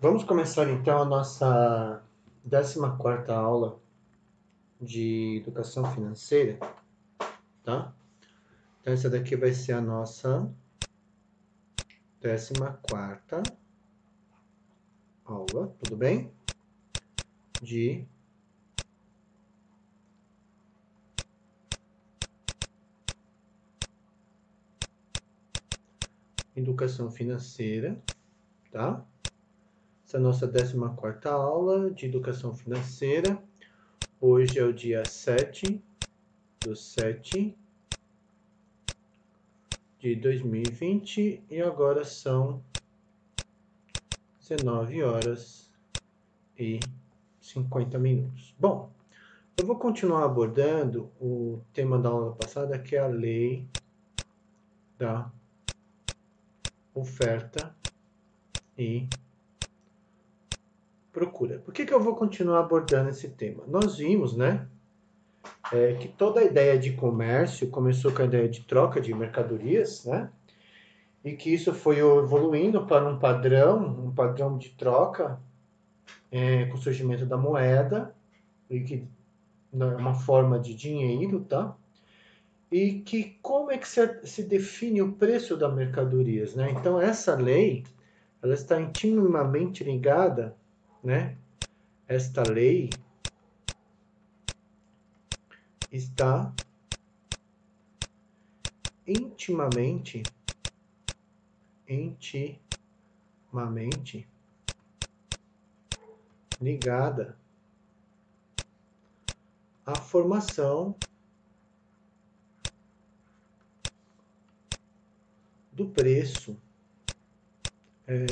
Vamos começar então a nossa 14ª aula de educação financeira, tá? Então essa daqui vai ser a nossa 14ª aula, tudo bem? De educação financeira, tá? Essa é a nossa 14ª aula de educação financeira. Hoje é o dia 7/7/2020 e agora são 19h50. Bom, eu vou continuar abordando o tema da aula passada, que é a lei da oferta e procura. Por que eu vou continuar abordando esse tema? Nós vimos, né, que toda a ideia de comércio começou com a ideia de troca de mercadorias, né, e que isso foi evoluindo para um padrão de troca, com o surgimento da moeda, e que é uma forma de dinheiro, tá? E que como é que se define o preço das mercadorias, né? Então essa lei, ela está intimamente ligada, né? Esta lei está intimamente ligada à formação do preço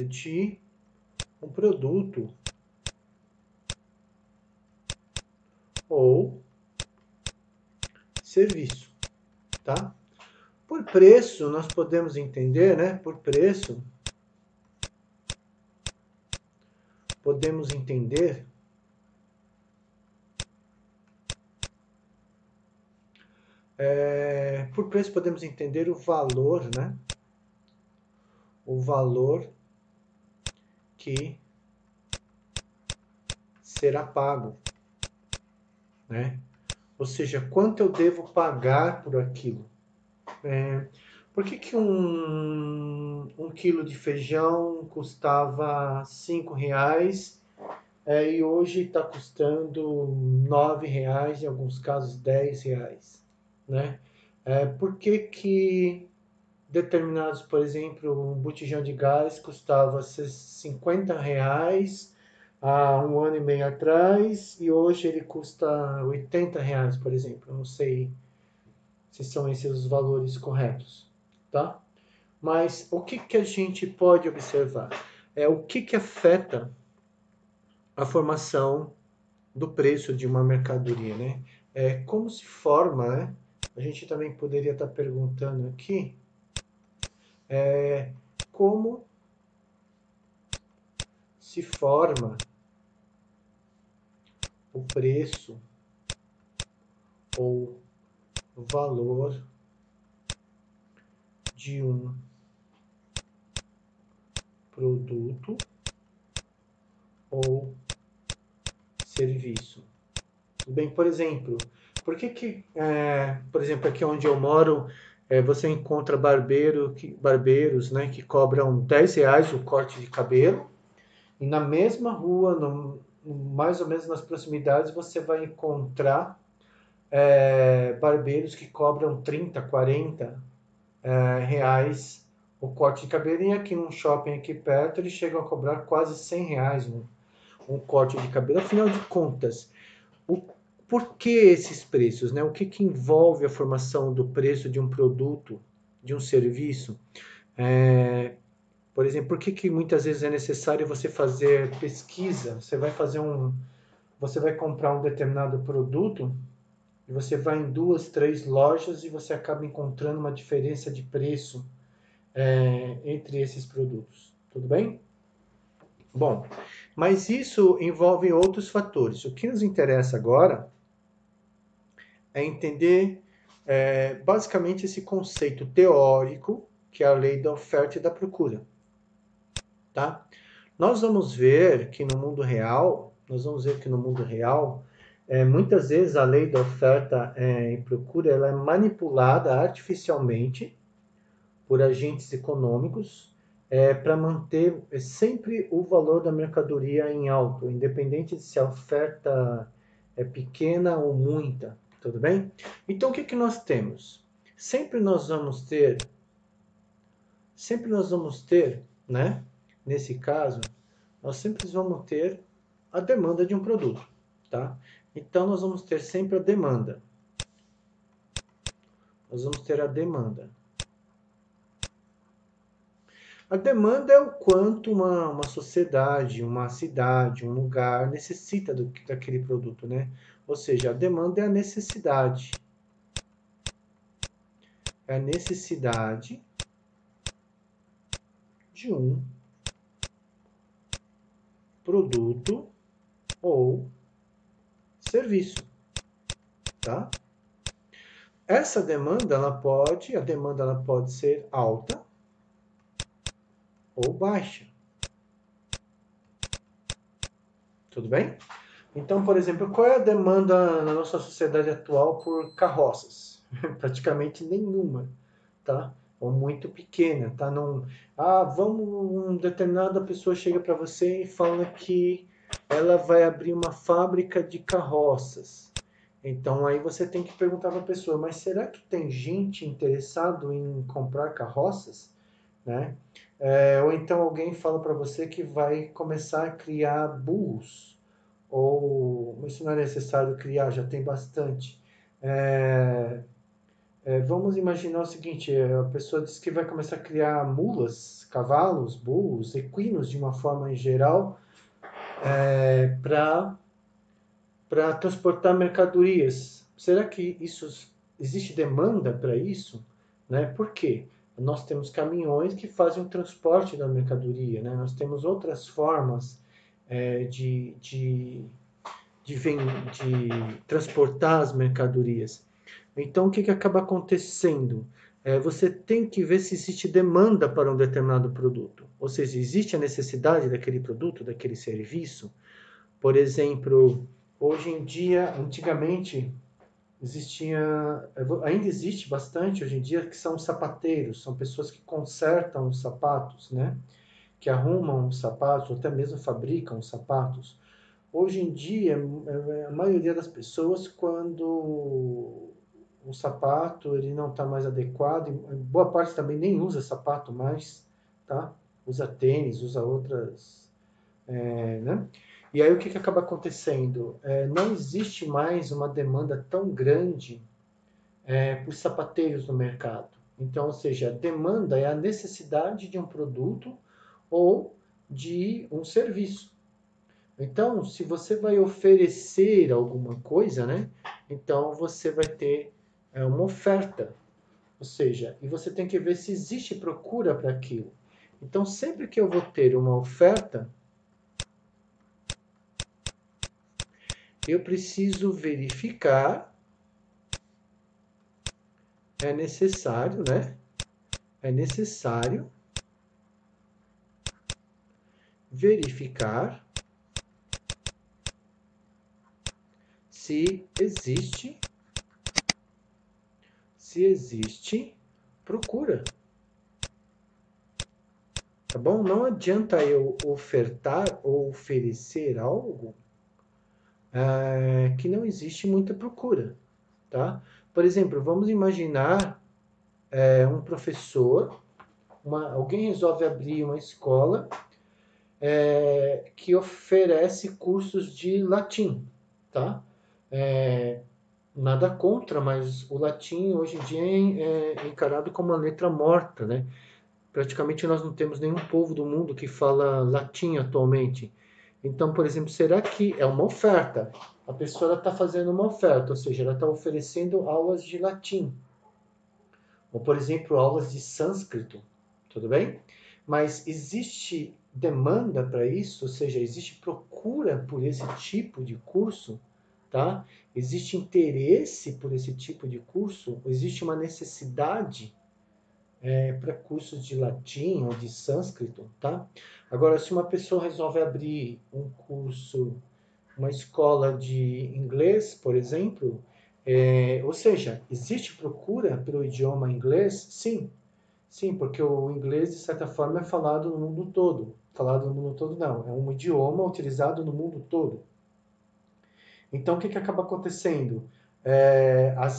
de um produto ou serviço, tá? Por preço, nós podemos entender, né? Por preço, podemos entender por preço podemos entender o valor, né? O valor que será pago, né? Ou seja, quanto eu devo pagar por aquilo. Por que um quilo de feijão custava R$ 5 e hoje está custando R$ 9, em alguns casos R$ 10, né? Por que determinados, por exemplo, um botijão de gás custava R$ 50 há um ano e meio atrás e hoje ele custa R$ 80, por exemplo. Eu não sei se são esses os valores corretos, tá? Mas o que a gente pode observar? O que afeta a formação do preço de uma mercadoria, né? Como se forma, né? A gente também poderia estar perguntando aqui, como se forma o preço ou valor de um produto ou serviço. Bem, por exemplo, por exemplo, aqui onde eu moro, você encontra barbeiros, né, que cobram R$ 10 o corte de cabelo, e na mesma rua, mais ou menos nas proximidades, você vai encontrar barbeiros que cobram 30, 40 reais o corte de cabelo, e aqui num shopping aqui perto eles chegam a cobrar quase R$ 100 um corte de cabelo. Afinal de contas, o, por que esses preços, né? O que envolve a formação do preço de um produto, de um serviço? Por exemplo, por que muitas vezes é necessário você fazer pesquisa? Você vai comprar um determinado produto e você vai em 2, 3 lojas e você acaba encontrando uma diferença de preço entre esses produtos. Tudo bem? Bom, mas isso envolve outros fatores. O que nos interessa agora é entender basicamente esse conceito teórico, que é a lei da oferta e da procura. Tá? nós vamos ver que no mundo real, muitas vezes a lei da oferta e procura ela é manipulada artificialmente por agentes econômicos para manter sempre o valor da mercadoria em alto, independente de se a oferta é pequena ou muita, tudo bem? Então o que nós temos? Sempre nós vamos ter, né? Nesse caso, nós sempre vamos ter a demanda de um produto, tá? Então nós vamos ter sempre a demanda. Nós vamos ter a demanda. A demanda é o quanto uma sociedade, uma cidade, um lugar necessita daquele produto, né? Ou seja, a demanda é a necessidade. É a necessidade de um produto ou serviço, tá? Essa demanda, a demanda ela pode ser alta ou baixa. Tudo bem? Então, por exemplo, qual é a demanda na nossa sociedade atual por carroças? Praticamente nenhuma, tá? Ou muito pequena, tá? Não, uma determinada pessoa chega para você e fala que ela vai abrir uma fábrica de carroças. Então aí você tem que perguntar para a pessoa, mas será que tem gente interessado em comprar carroças, né? Ou então alguém fala para você que vai começar a criar burros ou isso não é necessário criar, já tem bastante. Vamos imaginar o seguinte: a pessoa diz que vai começar a criar mulas, cavalos, burros, equinos de uma forma em geral, para transportar mercadorias. Será que isso existe demanda para isso? Né? Por quê? Nós temos caminhões que fazem o transporte da mercadoria, né? Nós temos outras formas de transportar as mercadorias. Então, o que acaba acontecendo? Você tem que ver se existe demanda para um determinado produto. Ou seja, existe a necessidade daquele produto, daquele serviço. Por exemplo, hoje em dia, antigamente, ainda existe bastante hoje em dia, que são sapateiros, são pessoas que consertam os sapatos, né? Que arrumam os sapatos, ou até mesmo fabricam os sapatos. Hoje em dia, a maioria das pessoas, quando o sapato ele não está mais adequado, boa parte também nem usa sapato mais, tá? Usa tênis, usa outras, né? E aí o que acaba acontecendo? Não existe mais uma demanda tão grande por sapateiros no mercado. Então, ou seja, a demanda é a necessidade de um produto ou de um serviço. Então, se você vai oferecer alguma coisa, né? Então você vai ter uma oferta, ou seja, e você tem que ver se existe procura para aquilo. Então, sempre que eu vou ter uma oferta, eu preciso verificar, é necessário, né? É necessário verificar se existe procura. Tá bom? Não adianta eu ofertar ou oferecer algo que não existe muita procura, tá? Por exemplo, vamos imaginar um professor, alguém resolve abrir uma escola que oferece cursos de latim, tá? Nada contra, mas o latim hoje em dia é encarado como uma letra morta, né? Praticamente nós não temos nenhum povo do mundo que fala latim atualmente. Então, por exemplo, será que é uma oferta? A pessoa está fazendo uma oferta, ou seja, ela está oferecendo aulas de latim. Ou, por exemplo, aulas de sânscrito. Tudo bem? Mas existe demanda para isso? Ou seja, existe procura por esse tipo de curso? Tá? Existe interesse por esse tipo de curso? Existe uma necessidade? para cursos de latim ou de sânscrito, tá? Agora, se uma pessoa resolve abrir um curso, uma escola de inglês, por exemplo, ou seja, existe procura pelo idioma inglês? Sim, sim, porque o inglês, de certa forma, é falado no mundo todo. Falado no mundo todo, não, é um idioma utilizado no mundo todo. Então, o que, que acaba acontecendo?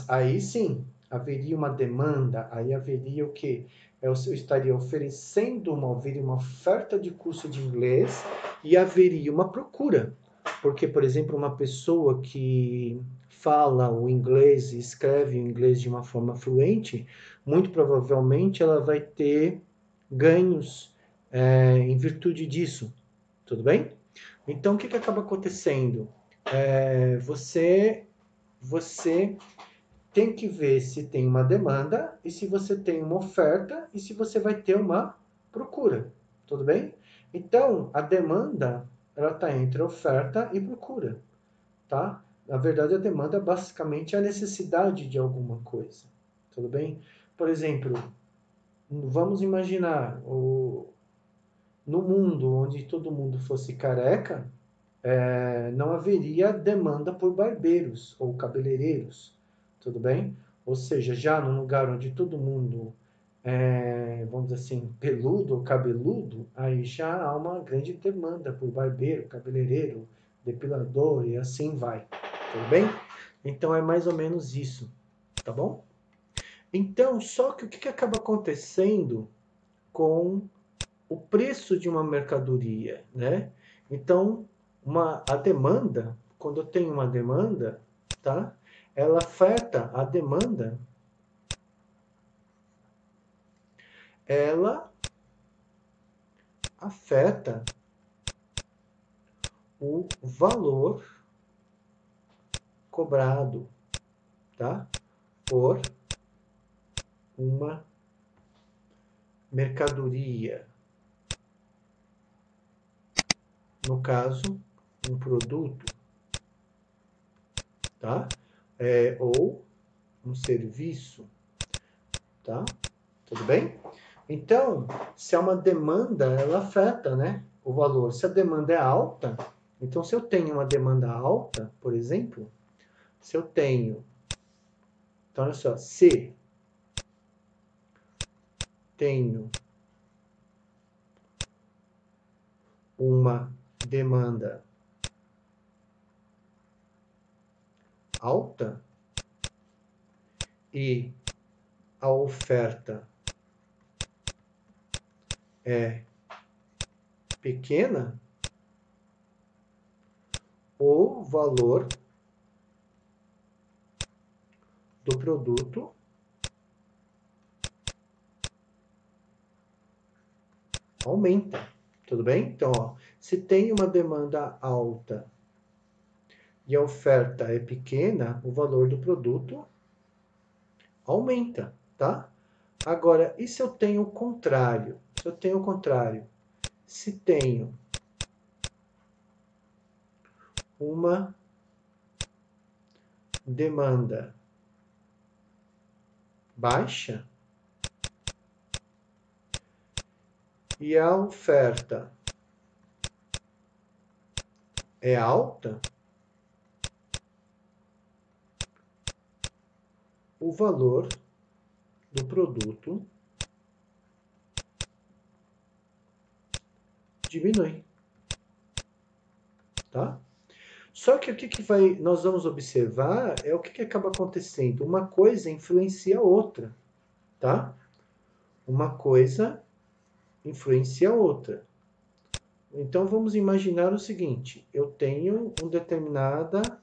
Aí sim, haveria uma demanda, aí haveria o quê? Eu estaria oferecendo haveria uma oferta de curso de inglês e haveria uma procura. Porque, por exemplo, uma pessoa que fala o inglês e escreve o inglês de uma forma fluente, muito provavelmente ela vai ter ganhos em virtude disso. Tudo bem? Então, o que, que acaba acontecendo? Você tem que ver se tem uma demanda e se você tem uma oferta e se você vai ter uma procura. Tudo bem? Então, a demanda ela está entre oferta e procura, tá? Na verdade, a demanda basicamente é a necessidade de alguma coisa. Tudo bem? Por exemplo, vamos imaginar no mundo onde todo mundo fosse careca, não haveria demanda por barbeiros ou cabeleireiros, tudo bem? Ou seja, já num lugar onde todo mundo vamos dizer assim, peludo ou cabeludo, aí já há uma grande demanda por barbeiro, cabeleireiro, depilador e assim vai, tudo bem? Então é mais ou menos isso, tá bom? Então, só que o que acaba acontecendo com o preço de uma mercadoria, né? Então, a demanda, quando eu tenho uma demanda, tá? Ela afeta a demanda, ela afeta o valor cobrado, tá? Por uma mercadoria. No caso, um produto, tá? Ou um serviço, tá? Tudo bem? Então, se há uma demanda, ela afeta, né, o valor. Se a demanda é alta, então se eu tenho uma demanda alta, por exemplo, se eu tenho, então olha só, se tenho uma demanda alta e a oferta é pequena, o valor do produto aumenta. Tudo bem? Então, ó, se tem uma demanda alta e a oferta é pequena, o valor do produto aumenta, tá? Agora, e se eu tenho o contrário? Se eu tenho o contrário, se tenho uma demanda baixa e a oferta é alta, o valor do produto diminui, tá? Só que o que nós vamos observar é o que acaba acontecendo. Uma coisa influencia a outra, tá? Uma coisa influencia a outra. Então vamos imaginar o seguinte: eu tenho um determinada,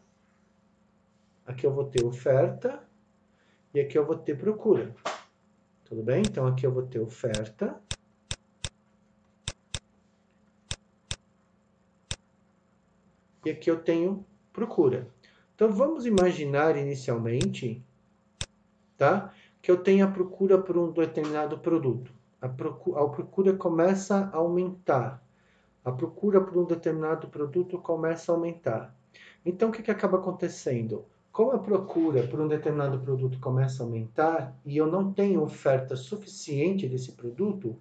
aqui eu vou ter oferta e aqui eu vou ter procura. Tudo bem? Então aqui eu vou ter oferta e aqui eu tenho procura. Então vamos imaginar inicialmente, tá? Que eu tenho a procura por um determinado produto. A procura começa a aumentar. A procura por um determinado produto começa a aumentar. Então o que acaba acontecendo? como a procura por um determinado produto começa a aumentar e eu não tenho oferta suficiente desse produto,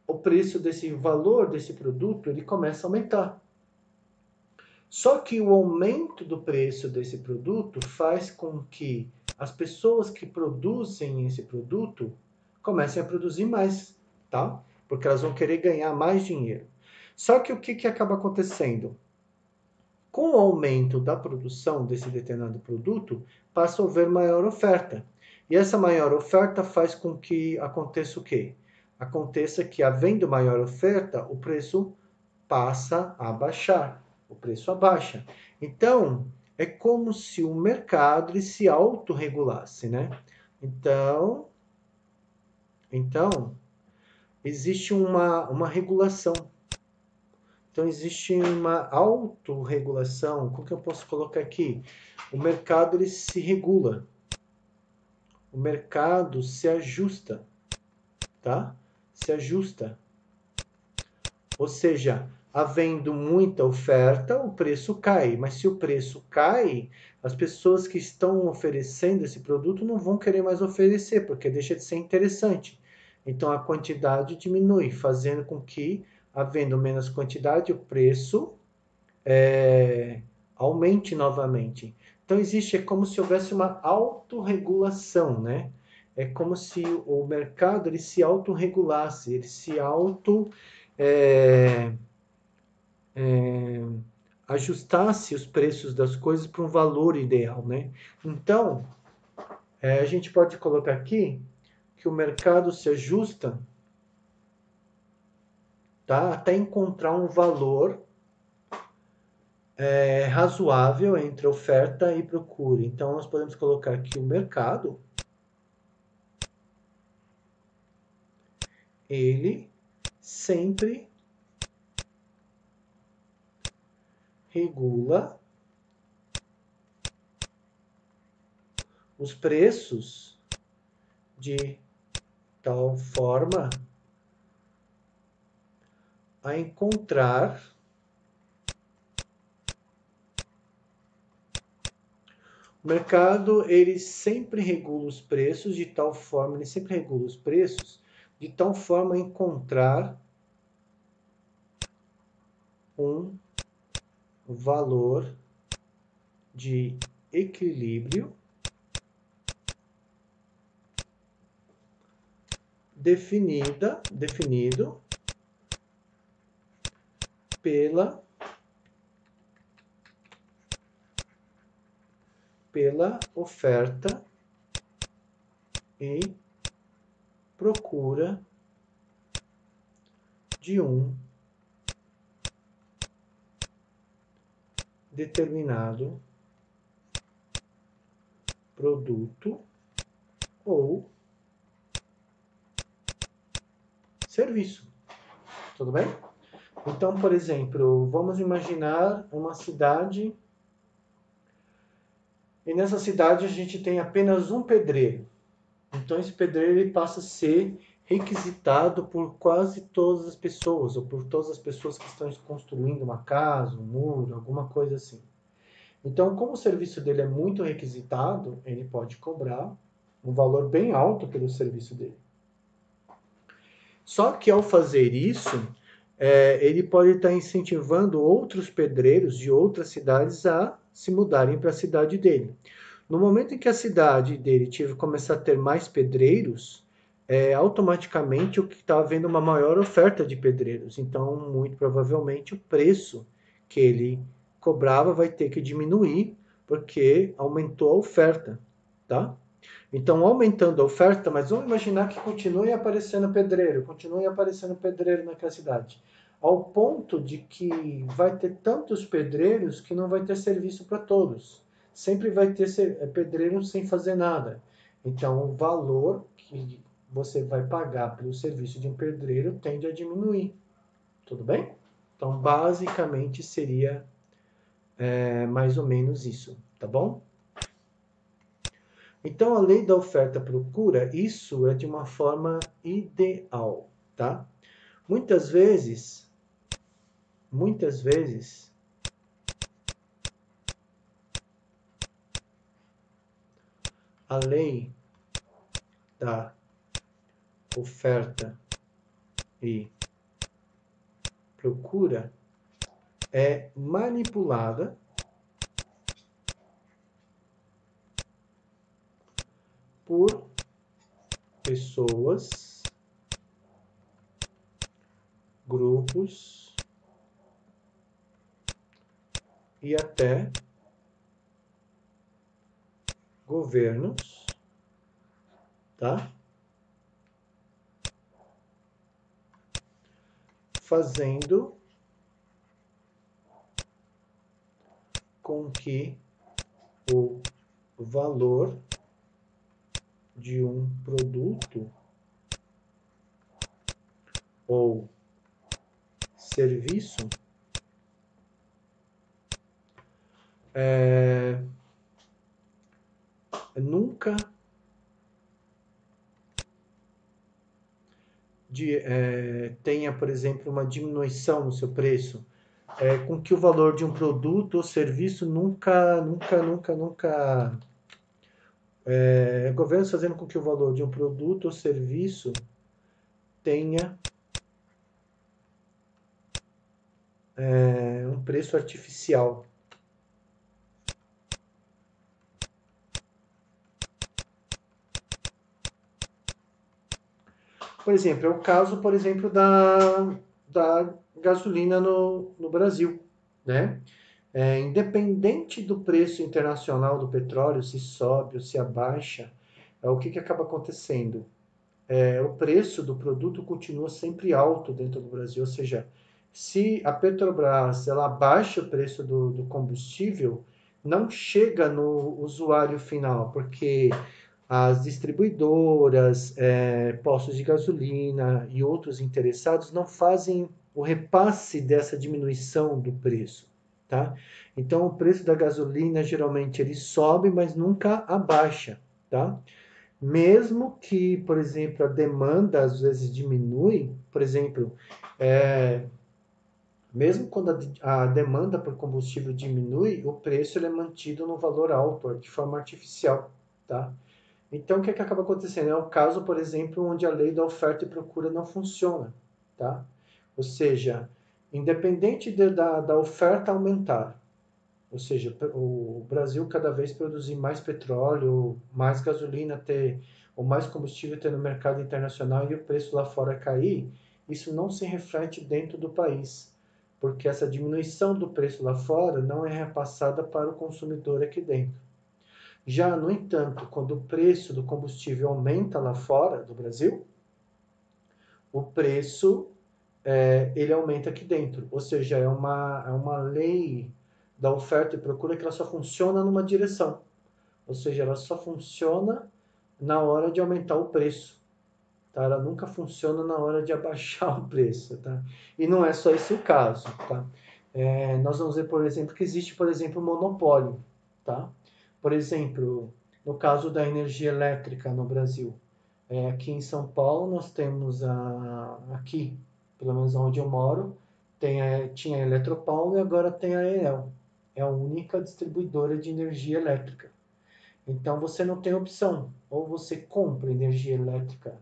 o preço desse valor desse produto ele começa a aumentar. Só que o aumento do preço desse produto faz com que as pessoas que produzem esse produto comecem a produzir mais, tá? Porque elas vão querer ganhar mais dinheiro. Só que o que acaba acontecendo? Com o aumento da produção desse determinado produto, passa a haver maior oferta. E essa maior oferta faz com que aconteça o quê? Aconteça que, havendo maior oferta, o preço passa a baixar. O preço abaixa. Então, é como se o mercado ele se autorregulasse, né? Então existe uma regulação. Então, existe uma autorregulação. Como que eu posso colocar aqui? O mercado ele se regula. O mercado se ajusta, tá? Se ajusta. Ou seja, havendo muita oferta, o preço cai. Mas se o preço cai, as pessoas que estão oferecendo esse produto não vão querer mais oferecer, porque deixa de ser interessante. Então, a quantidade diminui, fazendo com que, havendo menos quantidade, o preço aumente novamente. Então, é como se houvesse uma autorregulação, né? É como se o mercado ele se autorregulasse, ele se ajustasse os preços das coisas para um valor ideal, né? Então, a gente pode colocar aqui que o mercado se ajusta, tá? Até encontrar um valor razoável entre oferta e procura. Então, nós podemos colocar que o mercado ele sempre regula os preços de tal forma a encontrar o mercado, ele sempre regula os preços de tal forma, ele sempre regula os preços de tal forma a encontrar um valor de equilíbrio definido pela oferta e procura de um determinado produto ou serviço. Tudo bem? Então, por exemplo, vamos imaginar uma cidade e nessa cidade a gente tem apenas um pedreiro. Então, esse pedreiro ele passa a ser requisitado por quase todas as pessoas, ou por todas as pessoas que estão construindo uma casa, um muro, alguma coisa assim. Então, como o serviço dele é muito requisitado, ele pode cobrar um valor bem alto pelo serviço dele. Só que ao fazer isso, ele pode estar incentivando outros pedreiros de outras cidades a se mudarem para a cidade dele. No momento em que a cidade dele começar a ter mais pedreiros, automaticamente o que está havendo uma maior oferta de pedreiros. Então, muito provavelmente, o preço que ele cobrava vai ter que diminuir, porque aumentou a oferta, tá? Então, aumentando a oferta, mas vamos imaginar que continue aparecendo pedreiro naquela cidade. Ao ponto de que vai ter tantos pedreiros que não vai ter serviço para todos. Sempre vai ter pedreiro sem fazer nada. Então, o valor que você vai pagar pelo serviço de um pedreiro tende a diminuir. Tudo bem? Então, basicamente, seria mais ou menos isso, tá bom? Então, a lei da oferta-procura, isso é de uma forma ideal, tá? Muitas vezes, a lei da oferta e procura é manipulada por pessoas, grupos e até governos, tá? Fazendo com que o valor de um produto ou serviço nunca tenha, por exemplo, uma diminuição no seu preço, com que o valor de um produto ou serviço nunca, governos fazendo com que o valor de um produto ou serviço tenha um preço artificial. Por exemplo, é o caso, por exemplo, da gasolina no Brasil, né? Independente do preço internacional do petróleo, se sobe ou se abaixa, o que acaba acontecendo? O preço do produto continua sempre alto dentro do Brasil, ou seja, se a Petrobras ela abaixa o preço do combustível, não chega no usuário final, porque as distribuidoras, postos de gasolina e outros interessados não fazem o repasse dessa diminuição do preço, tá? Então o preço da gasolina geralmente ele sobe, mas nunca abaixa, tá? Mesmo que, por exemplo, a demanda às vezes diminui, por exemplo, mesmo quando a demanda por combustível diminui, o preço ele é mantido no valor alto, de forma artificial, tá? Então, o que acaba acontecendo? É o caso, por exemplo, onde a lei da oferta e procura não funciona, tá? Ou seja, independente da oferta aumentar, ou seja, o Brasil cada vez produzir mais petróleo, mais gasolina ter, ou mais combustível ter no mercado internacional e o preço lá fora cair, isso não se reflete dentro do país, porque essa diminuição do preço lá fora não é repassada para o consumidor aqui dentro. Já, no entanto, quando o preço do combustível aumenta lá fora do Brasil, o preço ele aumenta aqui dentro. Ou seja, é uma lei da oferta e procura que ela só funciona numa direção. Ou seja, ela só funciona na hora de aumentar o preço. Tá? Ela nunca funciona na hora de abaixar o preço. Tá? E não é só esse o caso. Tá? Nós vamos ver, por exemplo, que existe, por exemplo, monopólio. Tá? Por exemplo, no caso da energia elétrica no Brasil. Aqui em São Paulo nós temos aqui, pelo menos onde eu moro, tinha a Eletropaulo e agora tem a Enel. É a única distribuidora de energia elétrica. Então você não tem opção. Ou você compra energia elétrica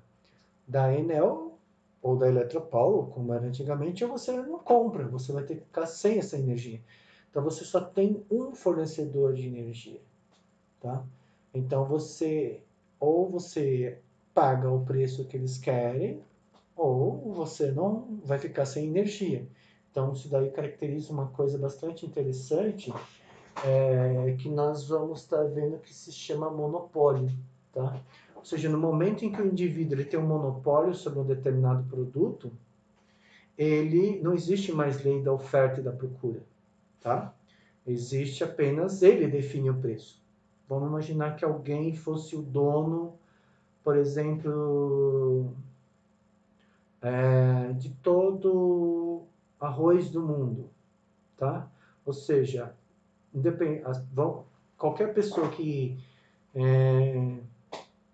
da Enel ou da Eletropaulo, como era antigamente, ou você não compra. Você vai ter que ficar sem essa energia. Então você só tem um fornecedor de energia, tá? Então você paga o preço que eles querem, ou você não vai ficar sem energia. Então isso daí caracteriza uma coisa bastante interessante, que nós vamos estar vendo que se chama monopólio, tá? Ou seja, no momento em que o indivíduo ele tem um monopólio sobre um determinado produto, ele não existe mais lei da oferta e da procura, tá? Existe apenas ele define o preço. Vamos imaginar que alguém fosse o dono, por exemplo, de todo arroz do mundo, tá? Ou seja, qualquer pessoa que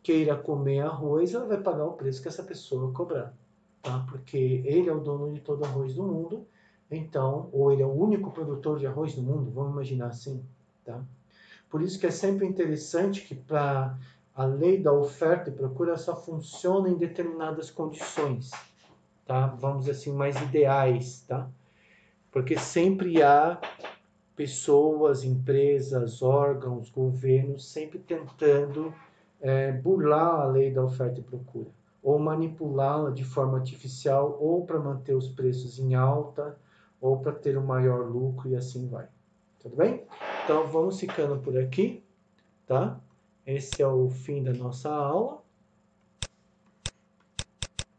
queira comer arroz, ela vai pagar o preço que essa pessoa cobrar, tá? Porque ele é o dono de todo arroz do mundo, então, ou ele é o único produtor de arroz do mundo, vamos imaginar assim, tá? Por isso que é sempre interessante que para a lei da oferta e procura só funciona em determinadas condições, tá? Vamos dizer assim, mais ideais, tá? Porque sempre há pessoas, empresas, órgãos, governos, sempre tentando burlar a lei da oferta e procura, ou manipulá-la de forma artificial, ou para manter os preços em alta, ou para ter um maior lucro e assim vai. Tudo bem? Então vamos ficando por aqui, tá? Esse é o fim da nossa aula,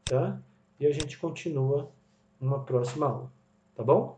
tá? E a gente continua numa próxima aula, tá bom?